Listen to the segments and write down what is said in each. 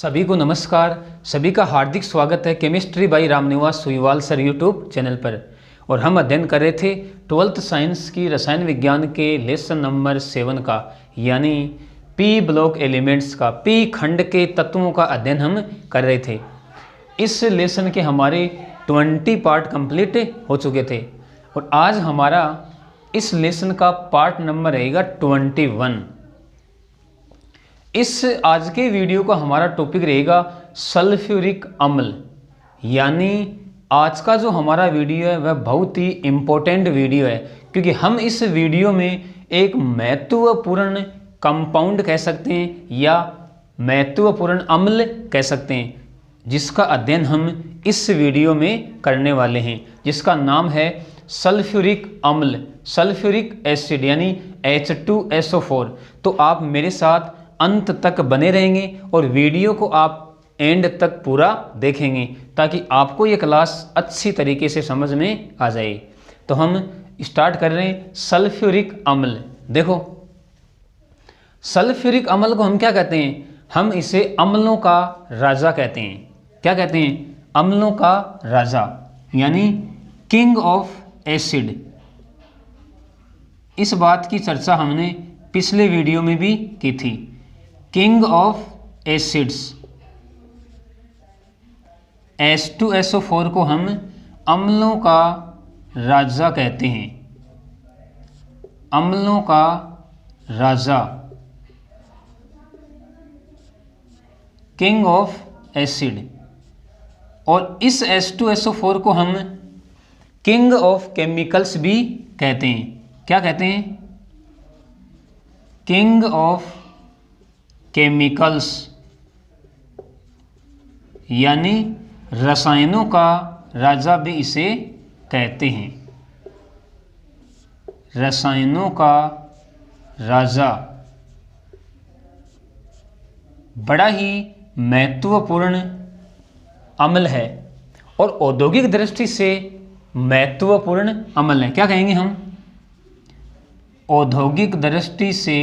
सभी को नमस्कार। सभी का हार्दिक स्वागत है chemistry by Ramniwas Suiwal sir YouTube channel पर। और हम अध्ययन कर रहे थे 12th साइंस की रसायन विज्ञान के लेसन नंबर 7 का, यानी पी ब्लॉक एलिमेंट्स का, पी खंड के तत्वों का अध्ययन हम कर रहे थे। इस लेसन के हमारे 20 पार्ट कंप्लीट हो चुके थे और आज हमारा इस लेसन का पार्ट नंबर रहेगा 21। इस आज के वीडियो का हमारा टॉपिक रहेगा सल्फ्यूरिक अम्ल, यानी आज का जो हमारा वीडियो है वह बहुत ही इम्पोर्टेंट वीडियो है, क्योंकि हम इस वीडियो में एक महत्वपूर्ण कंपाउंड कह सकते हैं या महत्वपूर्ण अम्ल कह सकते हैं, जिसका अध्ययन हम इस वीडियो में करने वाले हैं, जिसका नाम है सल्फ्यूरिक अम्ल, सल्फ्यूरिक एसिड यानी H2SO4। तो आप मेरे साथ अंत तक बने रहेंगे और वीडियो को आप एंड तक पूरा देखेंगे ताकि आपको ये क्लास अच्छी तरीके से समझ में आ जाए। तो हम स्टार्ट कर रहे हैं सल्फ्यूरिक अम्ल। देखो, सल्फ्यूरिक अम्ल को हम क्या कहते हैं? हम इसे अम्लों का राजा कहते हैं। क्या कहते हैं? अम्लों का राजा, यानी किंग ऑफ एसिड। इस बात की चर्चा हमने पिछले वीडियो में भी की थी। किंग ऑफ एसिड्स, H2SO4 को हम अम्लों का राजा कहते हैं। अम्लों का राजा, किंग ऑफ एसिड। और इस H2SO4 को हम किंग ऑफ केमिकल्स भी कहते हैं। क्या कहते हैं? किंग ऑफ केमिकल्स, यानी रसायनों का राजा भी इसे कहते हैं। रसायनों का राजा बड़ा ही महत्वपूर्ण अम्ल है और औद्योगिक दृष्टि से महत्वपूर्ण अम्ल है। क्या कहेंगे हम? औद्योगिक दृष्टि से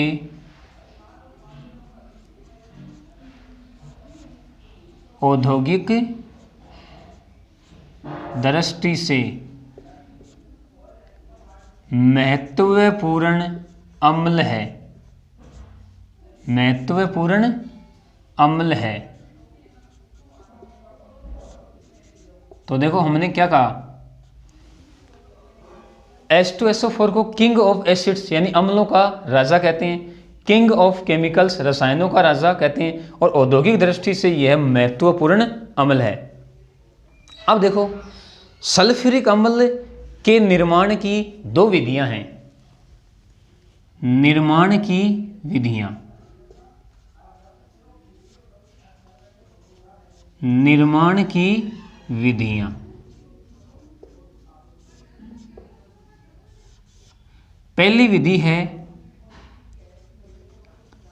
महत्वपूर्ण अम्ल है। महत्वपूर्ण अम्ल है। तो देखो, हमने क्या कहा? H2SO4 को किंग ऑफ एसिड्स यानी अम्लों का राजा कहते हैं, किंग ऑफ केमिकल्स रसायनों का राजा कहते हैं, और औद्योगिक दृष्टि से यह महत्वपूर्ण अम्ल है। अब देखो, सल्फ्यूरिक अम्ल के निर्माण की दो विधियां हैं। निर्माण की विधियां, निर्माण की विधियां। पहली विधि है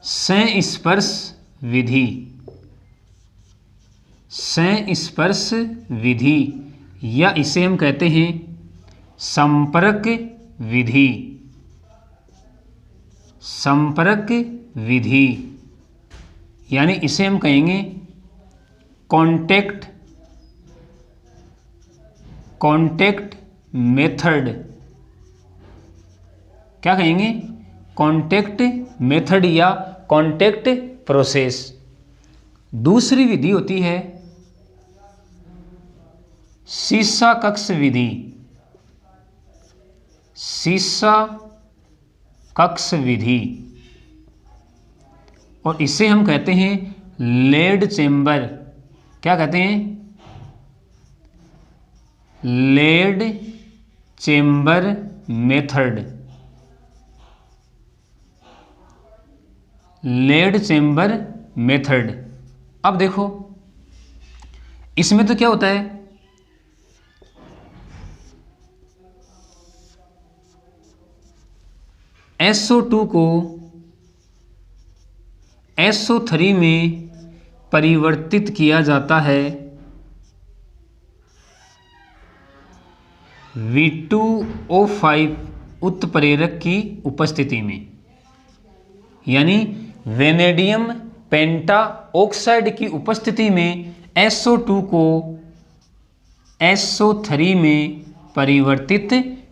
संस्पर्श विधि। संस्पर्श विधि, या इसे हम कहते हैं संपर्क विधि। संपर्क विधि, यानी इसे हम कहेंगे कॉन्टैक्ट मेथड। क्या कहेंगे? कॉन्टैक्ट मेथड या कॉन्टैक्ट प्रोसेस। दूसरी विधि होती है सीसा कक्ष विधि। सीसा कक्ष विधि, और इसे हम कहते हैं लेड चेम्बर। क्या कहते हैं? Lead chamber method. Lead chamber method. अब देखो, इसमें तो क्या होता है? SO2 को SO3 में परिवर्तित किया जाता है V2O5 उत्प्रेरक की उपस्थिति में, यानी वेनेडियम पेंटा ऑक्साइड की उपस्थिति में SO2 को SO3 में परिवर्तित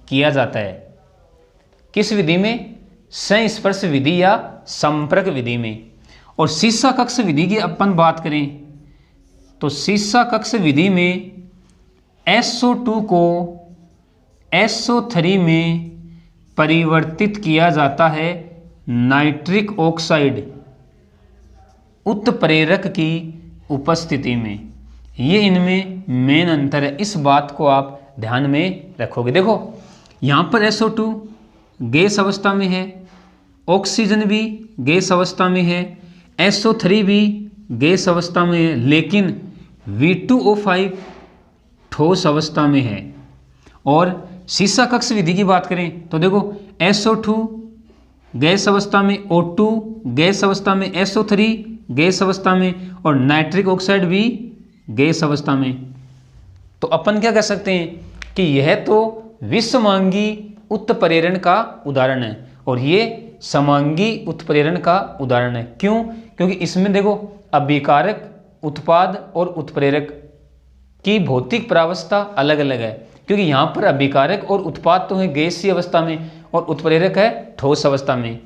किया जाता है। किस विधि में? संस्पर्श विधि या संपर्क विधि में। और सीसा कक्ष विधि की अपन बात करें तो सीसा कक्ष विधि में SO2 को SO3 में परिवर्तित किया जाता है नाइट्रिक ऑक्साइड उत्प्रेरक की उपस्थिति में। ये इनमें मेन अंतर है, इस बात को आप ध्यान में रखोगे। देखो यहाँ पर SO2 गैस अवस्था में है, ऑक्सीजन भी गैस अवस्था में है, SO3 भी गैस अवस्था में है, लेकिन V2O5 ठोस अवस्था में है। और सीसा कक्ष विधि की बात करें तो देखो SO2 गैस अवस्था में, O2 गैस अवस्था में, SO3 गैस अवस्था में और नाइट्रिक ऑक्साइड भी गैस अवस्था में। तो अपन क्या कह सकते हैं कि यह तो विषमांगी उत्प्रेरण का उदाहरण है और ये समांगी उत्प्रेरण का उदाहरण है। क्यों? क्योंकि इसमें देखो अभिकारक, उत्पाद और उत्प्रेरक की भौतिक प्रावस्था अलग अलग है, क्योंकि यहाँ पर अभिकारक और उत्पाद तो है गैसीय अवस्था में और उत्प्रेरक है ठोस अवस्था में।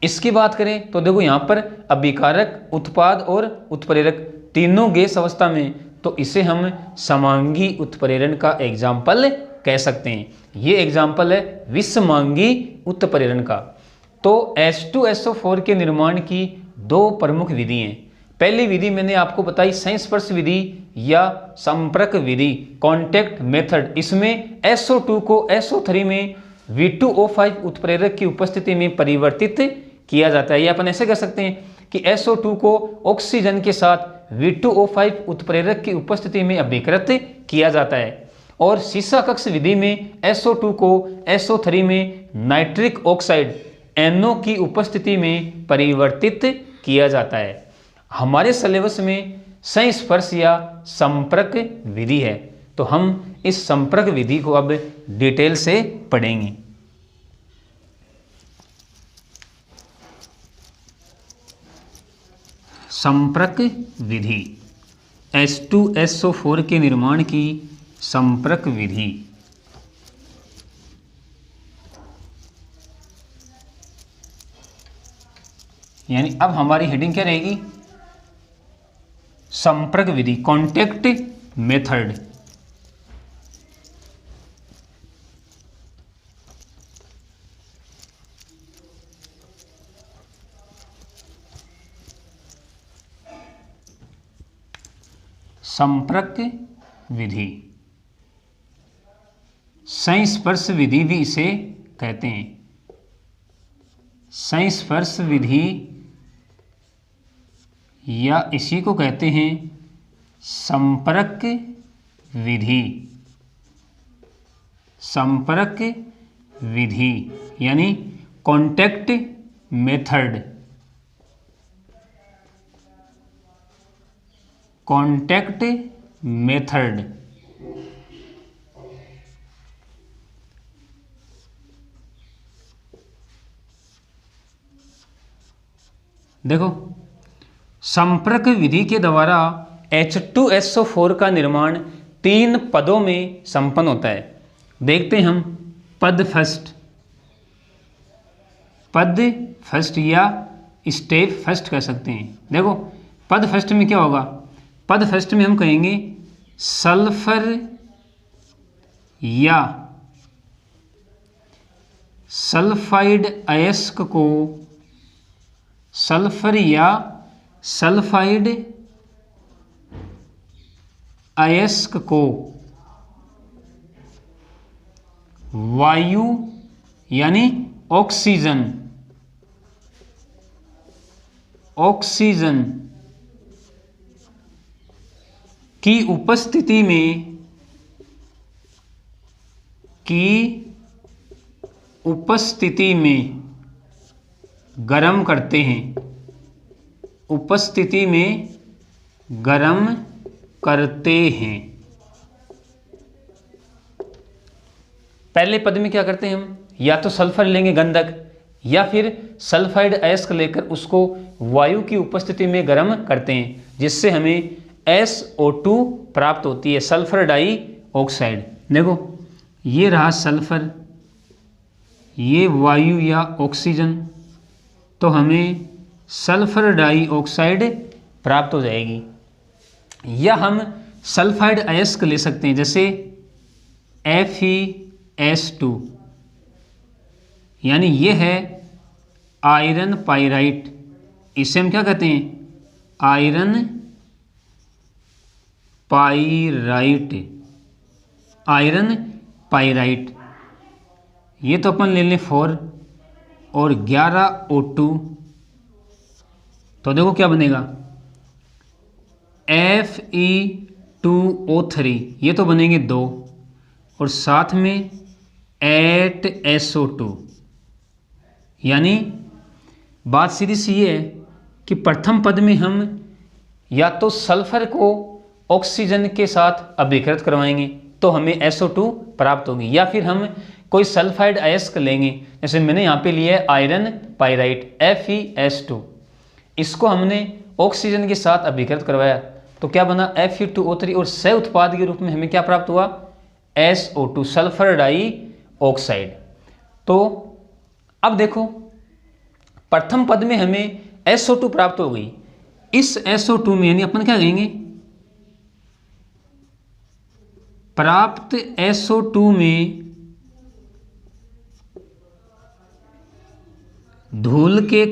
इसकी बात करें तो देखो यहाँ पर अभिकारक, उत्पाद और उत्प्रेरक तीनों गैस अवस्था में, तो इसे हम समांगी उत्प्रेरण का एग्जाम्पल कह सकते हैं। ये एग्जाम्पल है विषमांगी उत्प्रेरण का। तो H2SO4 के निर्माण की दो प्रमुख विधि हैं। पहली विधि मैंने आपको बताई संस्पर्श विधि या संपर्क विधि, कॉन्टैक्ट मेथड। इसमें SO2 को SO3 में V2O5 उत्प्रेरक की उपस्थिति में परिवर्तित किया जाता है। या अपन ऐसे कह सकते हैं कि SO2 को ऑक्सीजन के साथ V2O5 उत्प्रेरक की उपस्थिति में अभिकृत किया जाता है। और सीसा कक्ष विधि में SO2 को SO3 में नाइट्रिक ऑक्साइड NO की उपस्थिति में परिवर्तित किया जाता है। हमारे सिलेबस में संस्पर्श या संपर्क विधि है, तो हम इस संपर्क विधि को अब डिटेल से पढ़ेंगे। संपर्क विधि, H2SO4 के निर्माण की संपर्क विधि। यानी अब हमारी हेडिंग क्या रहेगी? संपर्क विधि, कॉन्टैक्ट मेथड। संपर्क विधि, संस्पर्श विधि भी इसे कहते हैं। संस्पर्श विधि या इसी को कहते हैं संपर्क विधि। संपर्क विधि यानी कॉन्टैक्ट मेथड, कॉन्टैक्ट मेथड। देखो संपर्क विधि के द्वारा H2SO4 का निर्माण 3 पदों में संपन्न होता है। देखते हैं हम पद फर्स्ट, पद फर्स्ट या स्टेप फर्स्ट कह सकते हैं। देखो पद फर्स्ट में क्या होगा? पद फर्स्ट में हम कहेंगे सल्फर या सल्फाइड अयस्क को, सल्फर या सल्फाइड अयस्क को वायु यानी ऑक्सीजन, ऑक्सीजन की उपस्थिति में, गर्म करते हैं, उपस्थिति में गर्म करते हैं। पहले पद में क्या करते हैं हम? या तो सल्फर लेंगे गंधक, या फिर सल्फाइड अयस्क लेकर उसको वायु की उपस्थिति में गर्म करते हैं, जिससे हमें SO2 प्राप्त होती है, सल्फर डाइऑक्साइड। देखो ये रहा सल्फर, ये वायु या ऑक्सीजन, तो हमें सल्फर डाइऑक्साइड प्राप्त हो जाएगी। या हम सल्फाइड अयस्क ले सकते हैं, जैसे FeS2, यानी ये है आयरन पाइराइट। इसे हम क्या कहते हैं? Iron pyrite. Iron pyrite. ये तो अपन ले लें 4 और 11 O2, तो देखो क्या बनेगा Fe2O3, ये तो बनेंगे 2 और साथ में 8 SO2। यानी बात सीधी सी ये है कि प्रथम पद में हम या तो सल्फर को ऑक्सीजन के साथ अभिकृत करवाएंगे तो हमें SO2 प्राप्त होगी, या फिर हम कोई सल्फाइड अयस्क लेंगे, जैसे मैंने यहाँ पे लिया है आयरन पाइराइट FeS2, इसको हमने ऑक्सीजन के साथ अभिकृत करवाया तो क्या बना Fe2O3 और सह उत्पाद के रूप में हमें क्या प्राप्त हुआ SO2, सल्फर डाइऑक्साइड। तो अब देखो प्रथम पद में हमें SO2 प्राप्त हो गई, इस SO2 में यानी अपन क्या कहेंगे प्राप्त SO2 में धूल के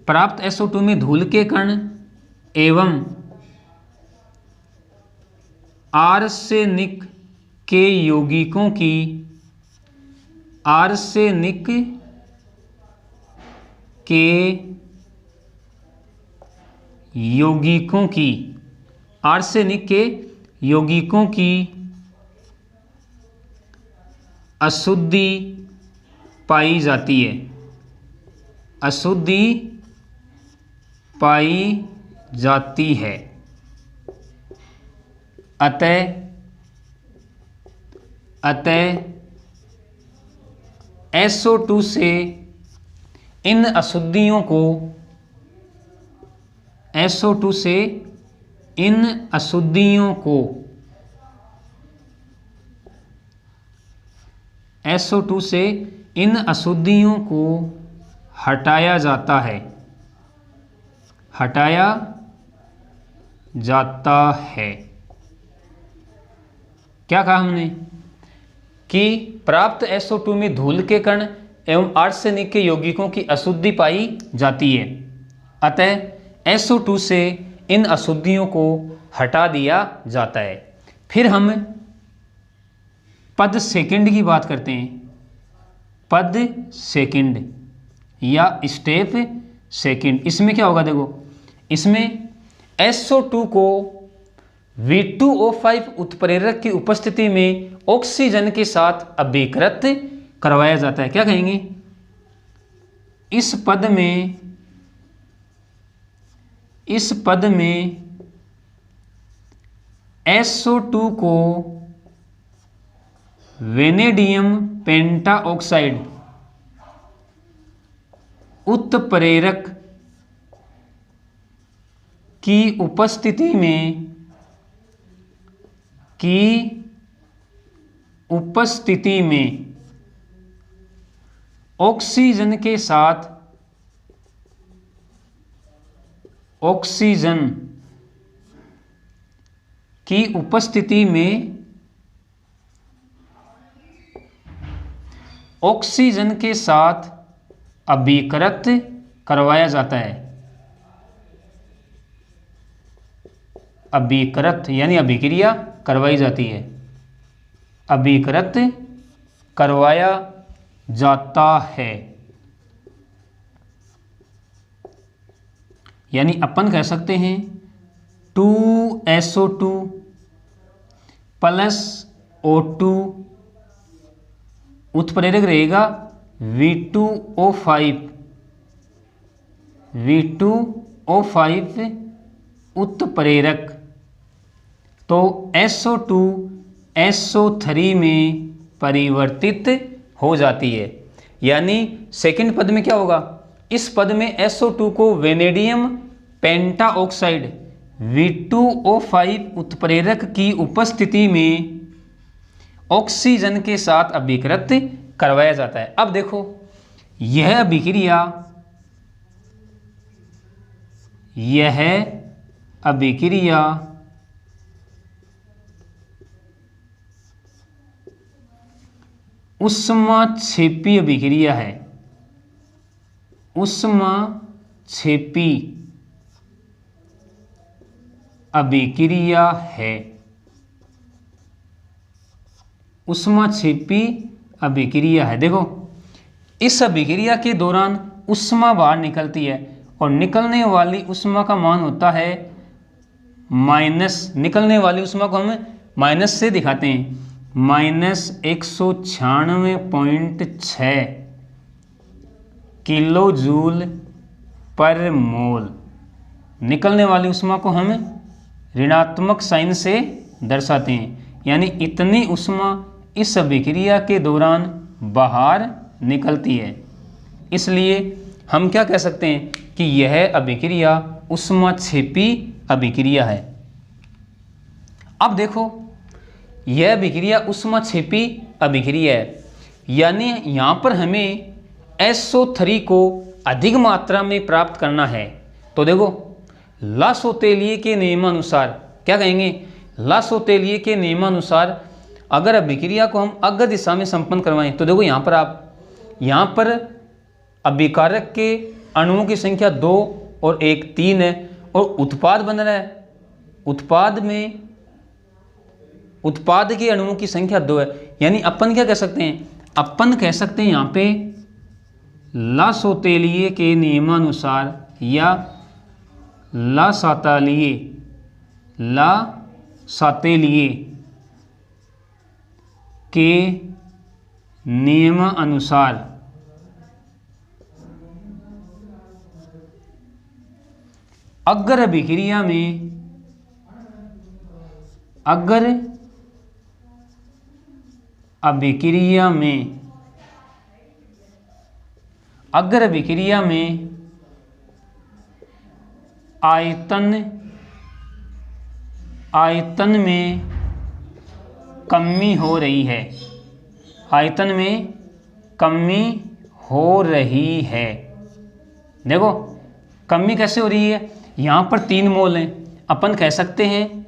प्राप्त SO2 में धूल के कण एवं आर्सेनिक के यौगिकों की अशुद्धि पाई जाती है, अतः SO2 से इन अशुद्धियों को हटाया जाता है। क्या कहा हमने कि प्राप्त SO2 में धूल के कण एवं आर्सेनिक के यौगिकों की अशुद्धि पाई जाती है, अतः SO2 से इन अशुद्धियों को हटा दिया जाता है। फिर हम पद सेकंड की बात करते हैं। पद सेकंड या स्टेप सेकंड, इसमें क्या होगा देखो, इसमें SO2 को V2O5 उत्प्रेरक की उपस्थिति में ऑक्सीजन के साथ अभिकृत करवाया जाता है। क्या कहेंगे इस पद में SO2 को वेनेडियम पेंटाऑक्साइड उत्प्रेरक की उपस्थिति में ऑक्सीजन के साथ अभिकृत करवाया जाता है। अभिकृत यानी अभिक्रिया करवाई जाती है, अभिकृत करवाया जाता है। यानी अपन कह सकते हैं 2SO2 प्लस O2 उत्प्रेरक रहेगा V2O5 उत्प्रेरक, तो SO2 SO3 में परिवर्तित हो जाती है। यानी सेकंड पद में क्या होगा, इस पद में SO2 को वेनेडियम पेंटाऑक्साइड V2O5 उत्प्रेरक की उपस्थिति में ऑक्सीजन के साथ अभिकृत करवाया जाता है। अब देखो यह अभिक्रिया ऊष्माक्षेपी अभिक्रिया है। ऊष्माक्षेपी अभिक्रिया है। ऊष्माक्षेपी अभिक्रिया है। देखो इस अभिक्रिया के दौरान ऊष्मा बाहर निकलती है और निकलने वाली ऊष्मा का मान होता है माइनस, निकलने वाली ऊष्मा को हम माइनस से दिखाते हैं, -196.6 किलो जूल पर मोल। निकलने वाली ऊष्मा को हम ऋणात्मक साइन से दर्शाते हैं, यानी इतनी ऊष्मा इस अभिक्रिया के दौरान बाहर निकलती है। इसलिए हम क्या कह सकते हैं कि यह अभिक्रिया ऊष्माक्षेपी अभिक्रिया है। अब देखो यह अभिक्रिया ऊष्माक्षेपी अभिक्रिया है, यानी यहाँ पर हमें SO3 को अधिक मात्रा में प्राप्त करना है। तो देखो लासोतेलिए के नियमानुसार क्या कहेंगे, लासोतेलिए के नियमानुसार अगर अभिक्रिया को हम अग्र दिशा में संपन्न करवाएं तो देखो यहाँ पर अभिकारक के अणुओं की संख्या 2 और 1 3 है और उत्पाद बन रहा है। उत्पाद के अणुओं की संख्या 2 है, यानी अपन क्या कह सकते हैं, अपन कह सकते हैं यहाँ पे लासोतेलिए के नियमानुसार या लासातेलिए के नियमानुसार अगर अभिक्रिया में आयतन में कमी हो रही है, आयतन में कमी हो रही है। देखो कमी कैसे हो रही है, यहाँ पर 3 मोल हैं, अपन कह सकते हैं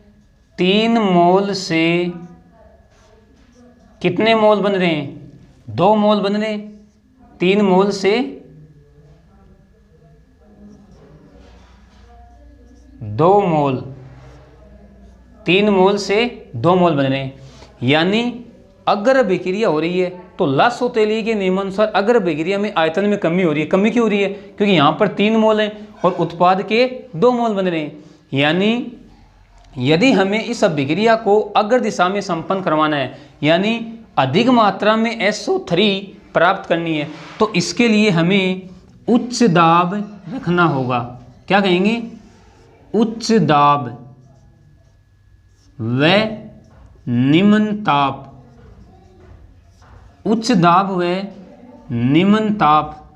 3 मोल से कितने मोल बन रहे हैं, 2 मोल बन रहे हैं। 3 मोल से 2 मोल, 3 मोल से 2 मोल बन रहे हैं। यानी अगर अभिक्रिया हो रही है तो लासोतेलिए के नियमानुसार अगर अभिक्रिया में आयतन में कमी हो रही है। कमी क्यों हो रही है, क्योंकि यहाँ पर 3 मोल हैं और उत्पाद के 2 मोल बन रहे हैं। यानी यदि हमें इस अभिक्रिया को अग्र दिशा में संपन्न करवाना है, यानी अधिक मात्रा में SO3 प्राप्त करनी है, तो इसके लिए हमें उच्च दाब रखना होगा। क्या कहेंगे, उच्च दाब व निम्न ताप। उच्च दाब व निम्न ताप।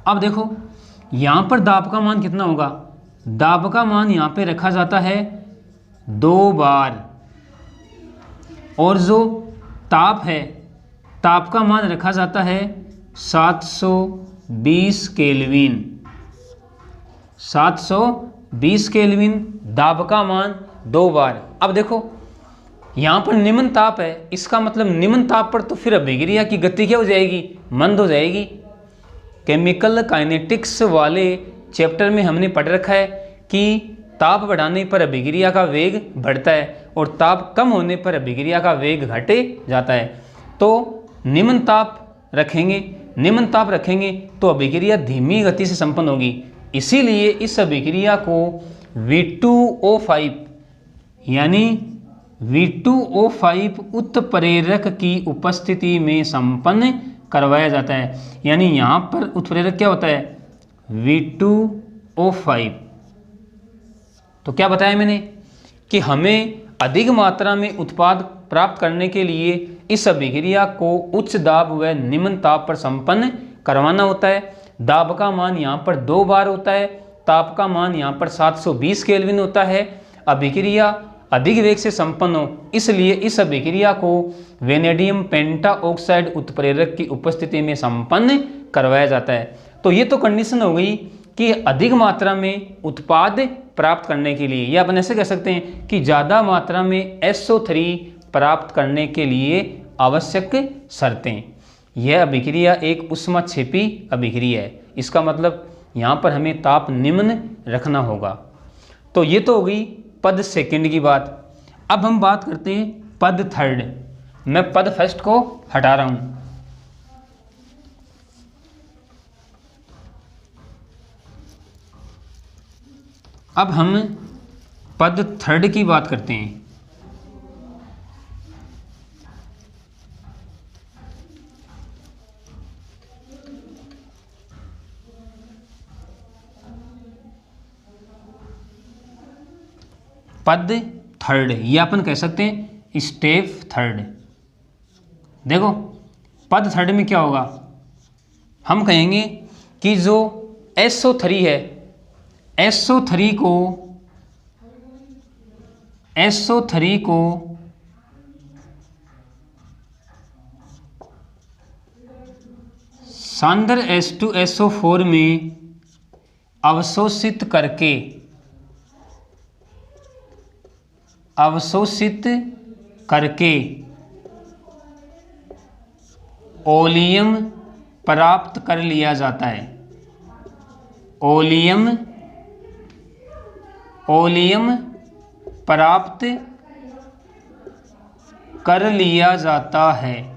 अब देखो यहां पर दाब का मान कितना होगा, दाब का मान यहां पे रखा जाता है 2 बार, और जो ताप है, ताप का मान रखा जाता है 720 केल्विन। 720 केल्विन दाब का मान 2 बार। अब देखो यहाँ पर निम्न ताप है, इसका मतलब निम्न ताप पर तो फिर अभिक्रिया की गति क्या हो जाएगी, मंद हो जाएगी। केमिकल काइनेटिक्स वाले चैप्टर में हमने पढ़ रखा है कि ताप बढ़ाने पर अभिक्रिया का वेग बढ़ता है और ताप कम होने पर अभिक्रिया का वेग घटे जाता है। तो निम्न ताप रखेंगे तो अभिक्रिया धीमी गति से संपन्न होगी। इसीलिए इस अभिक्रिया को V2O5 यानी V2O5 उत्प्रेरक की उपस्थिति में संपन्न करवाया जाता है। यानी यहाँ पर उत्प्रेरक क्या होता है, V2O5। तो क्या बताया मैंने कि हमें अधिक मात्रा में उत्पाद प्राप्त करने के लिए इस अभिक्रिया को उच्च दाब व निम्न ताप पर संपन्न करवाना होता है। दाब का मान यहाँ पर 2 बार होता है, ताप का मान यहाँ पर 720 केल्विन होता है। अभिक्रिया अधिक वेग से संपन्न हो इसलिए इस अभिक्रिया को वेनेडियम पेंटाऑक्साइड उत्प्रेरक की उपस्थिति में संपन्न करवाया जाता है। तो ये तो कंडीशन हो गई कि अधिक मात्रा में उत्पाद प्राप्त करने के लिए, या अपन ऐसे कह सकते हैं कि ज़्यादा मात्रा में SO3 प्राप्त करने के लिए आवश्यक शर्तें। यह अभिक्रिया एक ऊष्माक्षेपी अभिक्रिया है, इसका मतलब यहाँ पर हमें ताप निम्न रखना होगा। तो ये तो हो गई पद सेकंड की बात। अब हम बात करते हैं पद थर्ड। मैं पद फर्स्ट को हटा रहा हूँ। अब हम पद थर्ड की बात करते हैं। पद थर्ड, ये अपन कह सकते हैं स्टेप थर्ड। देखो पद थर्ड में क्या होगा, हम कहेंगे कि जो SO3 है, SO3 को सांद्र H2SO4 में अवशोषित करके ओलियम प्राप्त कर लिया जाता है। ओलियम प्राप्त कर लिया जाता है।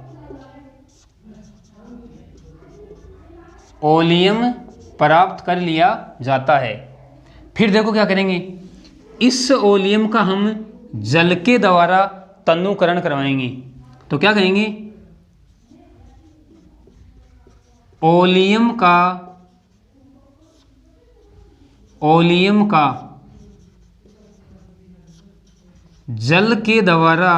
ओलियम प्राप्त कर लिया जाता है। फिर देखो क्या करेंगे, इस ओलियम का हम जल के द्वारा तनुकरण करवाएंगे। तो क्या कहेंगे, ओलियम का जल के द्वारा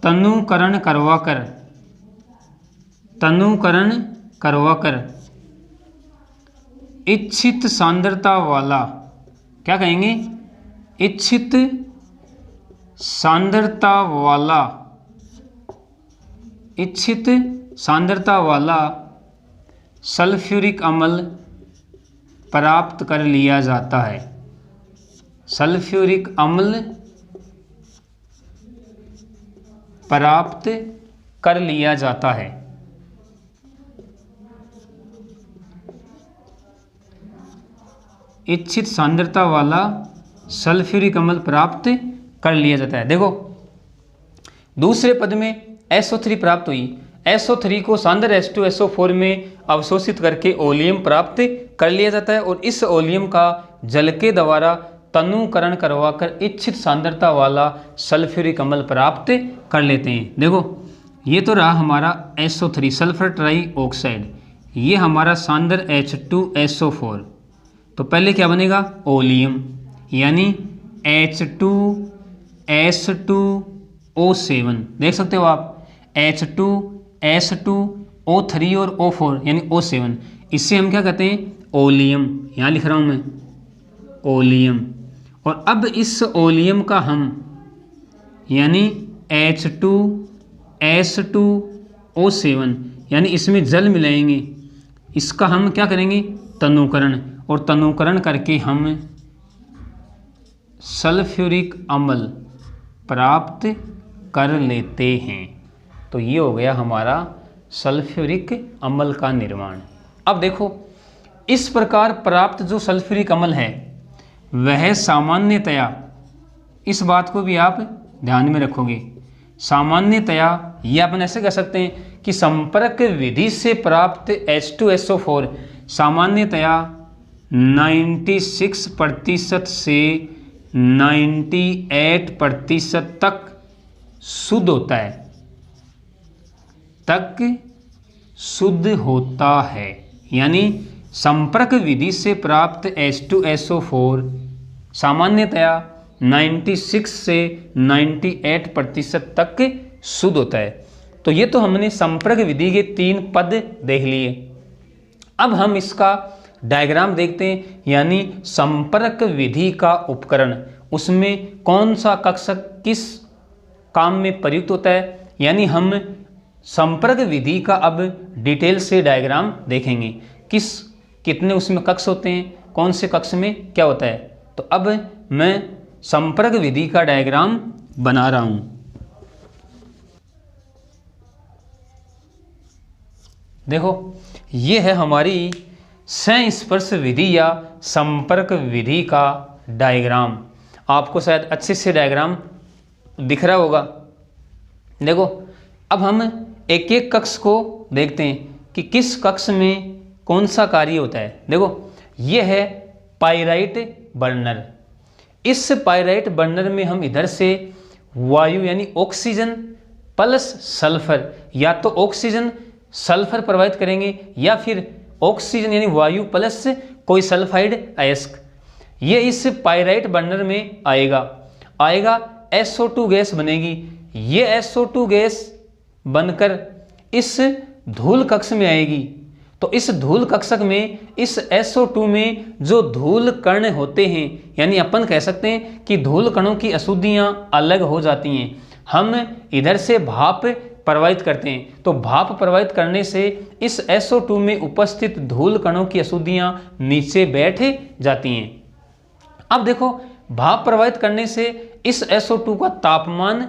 तनुकरण करवाकर इच्छित सांद्रता वाला, क्या कहेंगे, इच्छित सांद्रता वाला सल्फ्यूरिक अम्ल प्राप्त कर लिया जाता है। सल्फ्यूरिक अम्ल प्राप्त कर लिया जाता है। इच्छित सांद्रता वाला सल्फ्यूरिक अम्ल प्राप्त कर लिया जाता है। देखो दूसरे पद में SO3 प्राप्त हुई, SO3 को सांद्र H2SO4 में अवशोषित करके ओलियम प्राप्त कर लिया जाता है और इस ओलियम का जल के द्वारा तनुकरण करवाकर इच्छित सांद्रता वाला सल्फ्यूरिक अम्ल प्राप्त कर लेते हैं। देखो ये तो रहा हमारा SO3 सल्फर ट्राई ऑक्साइड, ये हमारा सांद्र H2SO4। तो पहले क्या बनेगा, ओलियम, यानी H2S2O7, देख सकते हो आप, H2S2O3 और O4 यानी O7, इससे हम क्या कहते हैं, ओलियम। यहाँ लिख रहा हूँ मैं ओलियम। और अब इस ओलियम का हम यानी H2S2O7 यानी इसमें जल मिलाएंगे, इसका हम क्या करेंगे, तनुकरण, और तनुकरण करके हम सल्फ्यूरिक अम्ल प्राप्त कर लेते हैं। तो ये हो गया हमारा सल्फ्यूरिक अम्ल का निर्माण। अब देखो इस प्रकार प्राप्त जो सल्फ्यूरिक अम्ल है वह सामान्यतया, इस बात को भी आप ध्यान में रखोगे, सामान्यतया ये अपन ऐसे कह सकते हैं कि संपर्क विधि से प्राप्त H2SO4 सामान्यतया 96% से 98% तक शुद्ध होता है, यानी संपर्क विधि से प्राप्त H2SO4 सामान्यतया 96 से 98% तक शुद्ध होता है। तो ये तो हमने संपर्क विधि के 3 पद देख लिए। अब हम इसका डायग्राम देखते हैं, यानी संपर्क विधि का उपकरण, उसमें कौन सा कक्षक किस काम में प्रयुक्त होता है, यानी हम संपर्क विधि का अब डिटेल से डायग्राम देखेंगे। कितने उसमें कक्ष होते हैं, कौन से कक्ष में क्या होता है। तो अब मैं संपर्क विधि का डायग्राम बना रहा हूं। देखो, ये है हमारी संस्पर्श विधि या संपर्क विधि का डायग्राम। आपको शायद अच्छे से डायग्राम दिख रहा होगा। देखो, अब हम एक एक कक्ष को देखते हैं कि किस कक्ष में कौन सा कार्य होता है। देखो, ये है पाइराइट बर्नर। इस पाइराइट बर्नर में हम इधर से वायु यानी ऑक्सीजन प्लस सल्फर, या तो ऑक्सीजन सल्फर प्रवाहित करेंगे या फिर ऑक्सीजन यानी वायु प्लस कोई सल्फाइड अयस्क, ये इस पाइराइट बर्नर में आएगा SO2 गैस बनेगी। ये SO2 गैस बनकर इस धूल कक्ष में आएगी। तो इस धूल कक्षक में इस SO2 में जो धूल कण होते हैं, यानी अपन कह सकते हैं कि धूल कणों की अशुद्धियां अलग हो जाती हैं। हम इधर से भाप प्रवाहित करते हैं, तो भाप प्रवाहित करने से इस SO2 में उपस्थित धूल कणों की अशुद्धियां नीचे बैठ जाती हैं। अब देखो, भाप प्रवाहित करने से इस SO2 का तापमान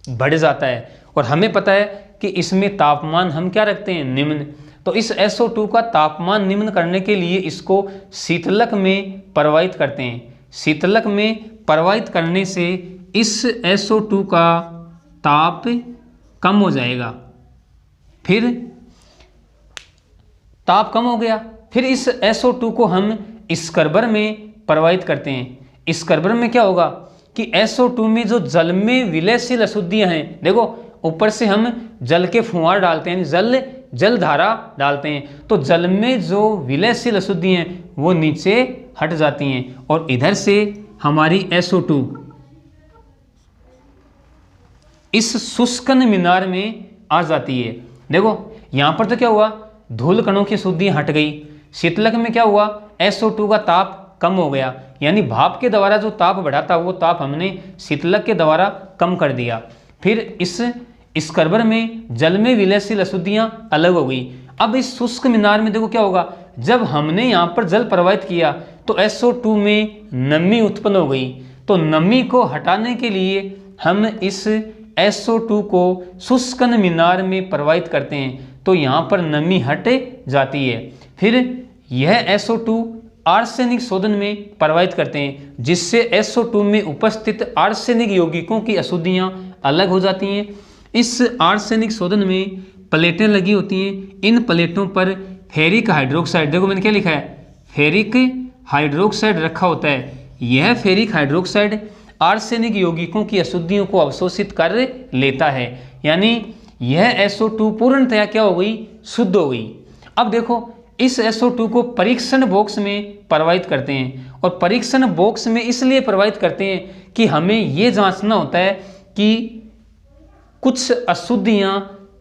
बढ़ जाता है, और हमें पता है कि इसमें तापमान हम क्या रखते हैं, निम्न। तो इस SO2 का तापमान निम्न करने के लिए इसको शीतलक में प्रवाहित करते हैं। शीतलक में प्रवाहित करने से इस SO2 का ताप कम हो जाएगा। फिर ताप कम हो गया, फिर इस SO2 को हम स्क्रबर में प्रवाहित करते हैं। स्क्रबर में क्या होगा कि SO2 में जो जल में विलयशील अशुद्धियां हैं, देखो ऊपर से हम जल के फुहार डालते हैं, जल धारा डालते हैं, तो जल में जो विलयशील अशुद्धियां हैं वो नीचे हट जाती हैं, और इधर से हमारी SO2 इस शुष्कन मीनार में आ जाती है। देखो, यहां पर तो क्या हुआ, धूल कणों की अशुद्धियां हट गई। शीतलक में क्या हुआ, SO2 का ताप कम हो गया, यानी भाप के द्वारा जो ताप बढ़ा था वो ताप हमने शीतलक के द्वारा कम कर दिया। फिर इस स्क्रबर में जल में विलयशील अशुद्धियां अलग हो गई। अब इस शुष्क मीनार में देखो क्या होगा, जब हमने यहाँ पर जल प्रवाहित किया तो SO2 में नमी उत्पन्न हो गई। तो नमी को हटाने के लिए हम इस SO2 को शुष्कन मीनार में प्रवाहित करते हैं, तो यहाँ पर नमी हट जाती है। फिर यह SO2 आर्सेनिक शोधन में प्रवाहित करते हैं, जिससे SO2 में उपस्थित आर्सेनिक यौगिकों की अशुद्धियां अलग हो जाती हैं। इस आर्सेनिक शोधन में प्लेटें लगी होती हैं। इन प्लेटों पर फेरिक हाइड्रोक्साइड, देखो मैंने क्या लिखा है, फेरिक हाइड्रोक्साइड रखा होता है। यह फेरिक हाइड्रोक्साइड आर्सेनिक यौगिकों की अशुद्धियों को अवशोषित कर लेता है, यानी यह SO2 पूर्णतया क्या हो गई, शुद्ध हो गई। अब देखो, इस SO2 को परीक्षण बॉक्स में प्रवाहित करते हैं, और परीक्षण बॉक्स में इसलिए प्रवाहित करते हैं कि हमें ये जांचना होता है कि कुछ अशुद्धियां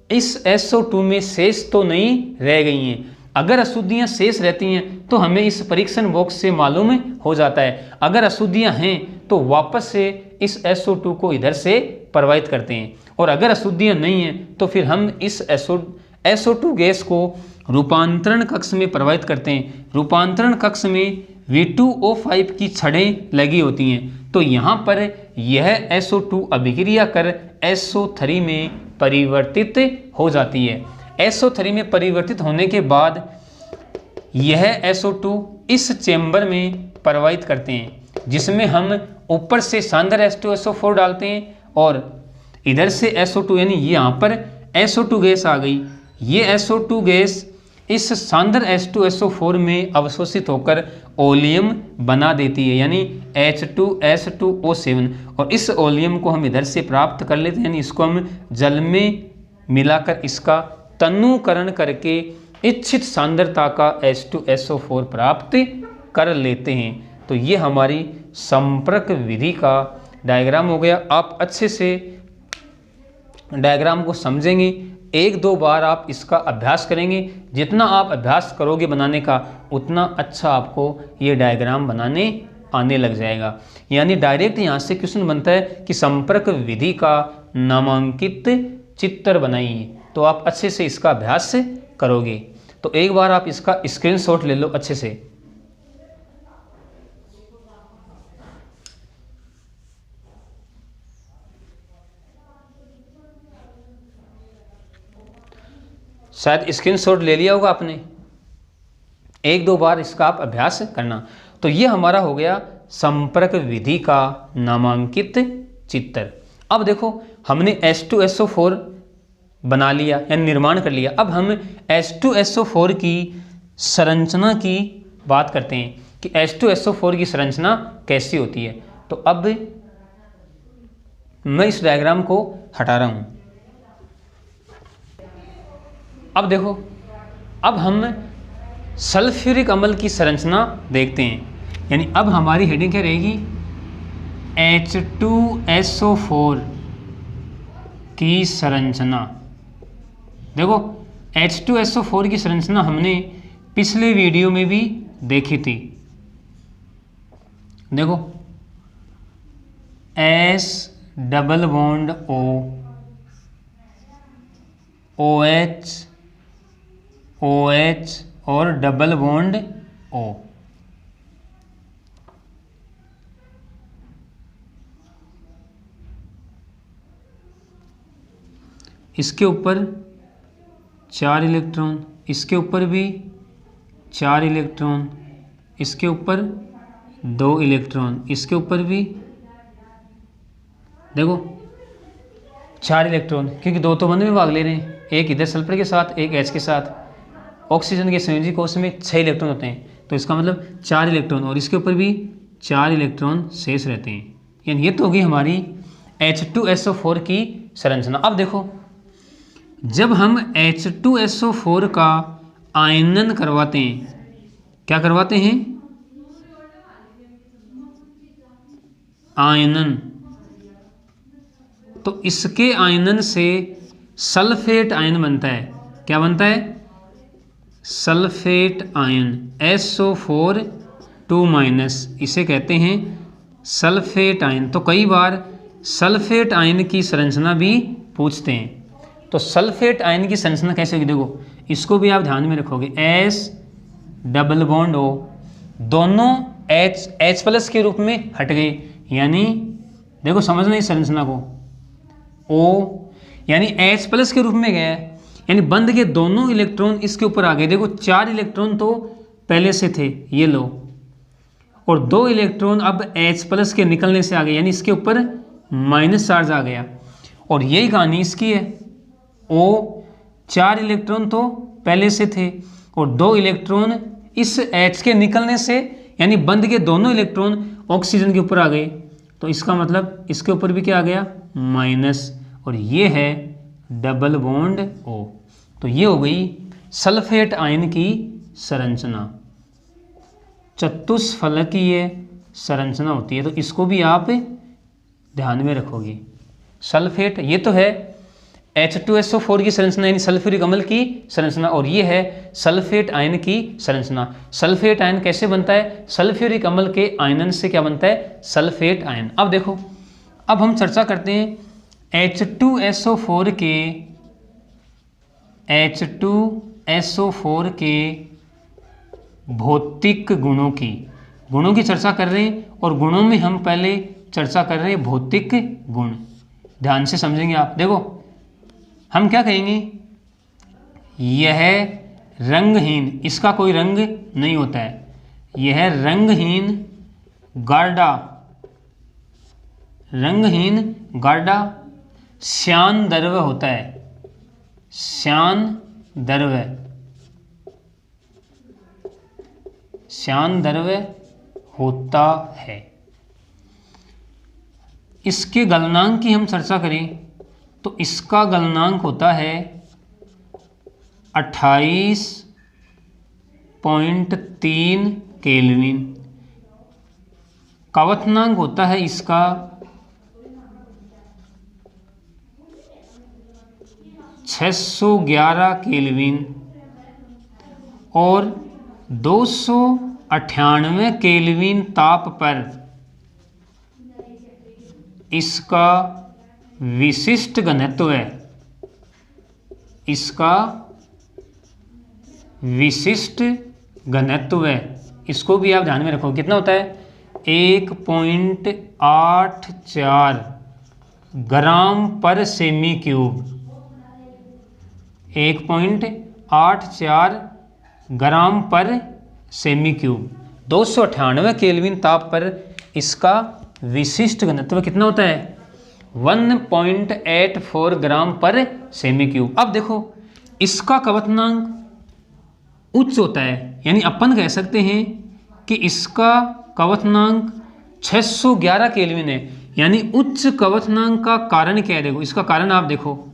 इस SO2 में शेष तो नहीं रह गई हैं। अगर अशुद्धियां शेष रहती हैं तो हमें इस परीक्षण बॉक्स से मालूम हो जाता है। अगर अशुद्धियां हैं तो वापस से इस SO2 को इधर से प्रवाहित करते हैं, और अगर अशुद्धियां नहीं हैं तो फिर हम इस SO2 गैस को रूपांतरण कक्ष में प्रवाहित करते हैं। रूपांतरण कक्ष में V2O5 की छड़ें लगी होती हैं, तो यहाँ पर यह SO2 अभिक्रिया कर SO3 में परिवर्तित हो जाती है। SO3 में परिवर्तित होने के बाद यह SO2 इस चेंबर में प्रवाहित करते हैं, जिसमें हम ऊपर से सांद्र H2SO4 डालते हैं, और इधर से SO2 यानी यहाँ पर SO2 गैस आ गई। ये SO2 गैस इस सांद्र H2SO4 में अवशोषित होकर ओलियम बना देती है, यानी H2S2O7, और इस ओलियम को हम इधर से प्राप्त कर लेते हैं, यानी इसको हम जल में मिलाकर इसका तनुकरण करके इच्छित सांद्रता का H2SO4 प्राप्त कर लेते हैं। तो ये हमारी संपर्क विधि का डायग्राम हो गया। आप अच्छे से डायग्राम को समझेंगे, एक दो बार आप इसका अभ्यास करेंगे। जितना आप अभ्यास करोगे बनाने का, उतना अच्छा आपको ये डायग्राम बनाने आने लग जाएगा। यानी डायरेक्ट यहाँ से क्वेश्चन बनता है कि संपर्क विधि का नामांकित चित्र बनाइए। तो आप अच्छे से इसका अभ्यास करोगे। तो एक बार आप इसका स्क्रीनशॉट ले लो अच्छे से। शायद स्क्रीनशॉट ले लिया होगा आपने। एक दो बार इसका आप अभ्यास करना। तो ये हमारा हो गया संपर्क विधि का नामांकित चित्र। अब देखो हमने H2SO4 बना लिया या निर्माण कर लिया। अब हम H2SO4 की संरचना की बात करते हैं कि H2SO4 की संरचना कैसी होती है। तो अब मैं इस डायग्राम को हटा रहा हूं। अब देखो, अब हम सल्फ्यूरिक अम्ल की संरचना देखते हैं। यानी अब हमारी हेडिंग क्या रहेगी, H2SO4 की संरचना। देखो H2SO4 की संरचना हमने पिछले वीडियो में भी देखी थी। देखो S double bond O, OH OH और डबल बॉन्ड O। इसके ऊपर 4 इलेक्ट्रॉन, इसके ऊपर भी 4 इलेक्ट्रॉन, इसके ऊपर 2 इलेक्ट्रॉन, इसके ऊपर भी देखो 4 इलेक्ट्रॉन, क्योंकि 2 तो बंद में भाग ले रहे हैं, एक इधर सल्फर के साथ, एक H के साथ। ऑक्सीजन के संयोजी कोश में 6 इलेक्ट्रॉन होते हैं, तो इसका मतलब 4 इलेक्ट्रॉन, और इसके ऊपर भी 4 इलेक्ट्रॉन शेष रहते हैं। यानी ये तो होगी हमारी H2SO4 की संरचना। अब देखो, जब हम H2SO4 का आयनन करवाते हैं, क्या करवाते हैं, आयनन, तो इसके आयनन से सल्फेट आयन बनता है। क्या बनता है, सल्फेट आयन, SO4 2-, इसे कहते हैं सल्फेट आयन। तो कई बार सल्फेट आयन की संरचना भी पूछते हैं। तो सल्फेट आयन की संरचना कैसे होगी, देखो इसको भी आप ध्यान में रखोगे। S डबल बॉन्ड O, दोनों H+ के रूप में हट गए। यानी देखो समझना इस संरचना को, O यानी H+ के रूप में गया है, यानी बंध के दोनों इलेक्ट्रॉन इसके ऊपर आ गए। देखो 4 इलेक्ट्रॉन तो पहले से थे, ये लो, और 2 इलेक्ट्रॉन अब H+ के निकलने से आ गए, यानी इसके ऊपर माइनस चार्ज आ गया। और यही कहानी इसकी है, O 4 इलेक्ट्रॉन तो पहले से थे और 2 इलेक्ट्रॉन इस H के निकलने से, यानी बंध के दोनों इलेक्ट्रॉन ऑक्सीजन के ऊपर आ गए। तो इसका मतलब इसके ऊपर भी क्या आ गया, माइनस, और ये है डबल बॉन्ड O। तो ये हो गई सल्फेट आयन की संरचना, चतुष्फलकीय संरचना होती है। तो इसको भी आप ध्यान में रखोगे। सल्फेट, ये तो है H2SO4 की संरचना, यानी सल्फ्यूरिक अम्ल की संरचना, और ये है सल्फेट आयन की संरचना। सल्फेट आयन कैसे बनता है, सल्फ्यूरिक अम्ल के आयनन से क्या बनता है, सल्फेट आयन। अब देखो, अब हम चर्चा करते हैं H2SO4 के भौतिक गुणों की चर्चा कर रहे हैं। और गुणों में हम पहले चर्चा कर रहे हैं भौतिक गुण। ध्यान से समझेंगे आप। देखो हम क्या कहेंगे, यह रंगहीन, इसका कोई रंग नहीं होता है, यह रंगहीन गाढ़ा श्यान द्रव होता है, श्यान द्रव होता है। इसके गलनांक की हम चर्चा करें तो इसका गलनांक होता है 28 0.3 केल्विन। क्वथनांक होता है इसका 611 केल्विन और 298 केल्विन ताप पर इसका विशिष्ट घनत्व है। इसका विशिष्ट घनत्व है, इसको भी आप ध्यान में रखो। कितना होता है? 1.84 ग्राम पर सेमी क्यूब। 1.84 ग्राम पर सेमी क्यूब। 298 केल्विन ताप पर इसका विशिष्ट घनत्व कितना होता है? 1.84 ग्राम पर सेमी क्यूब। अब देखो इसका क्वथनांक उच्च होता है, यानी अपन कह सकते हैं कि इसका क्वथनांक 611 केल्विन है। यानी उच्च क्वथनांक का कारण क्या है? देखो इसका कारण आप देखो,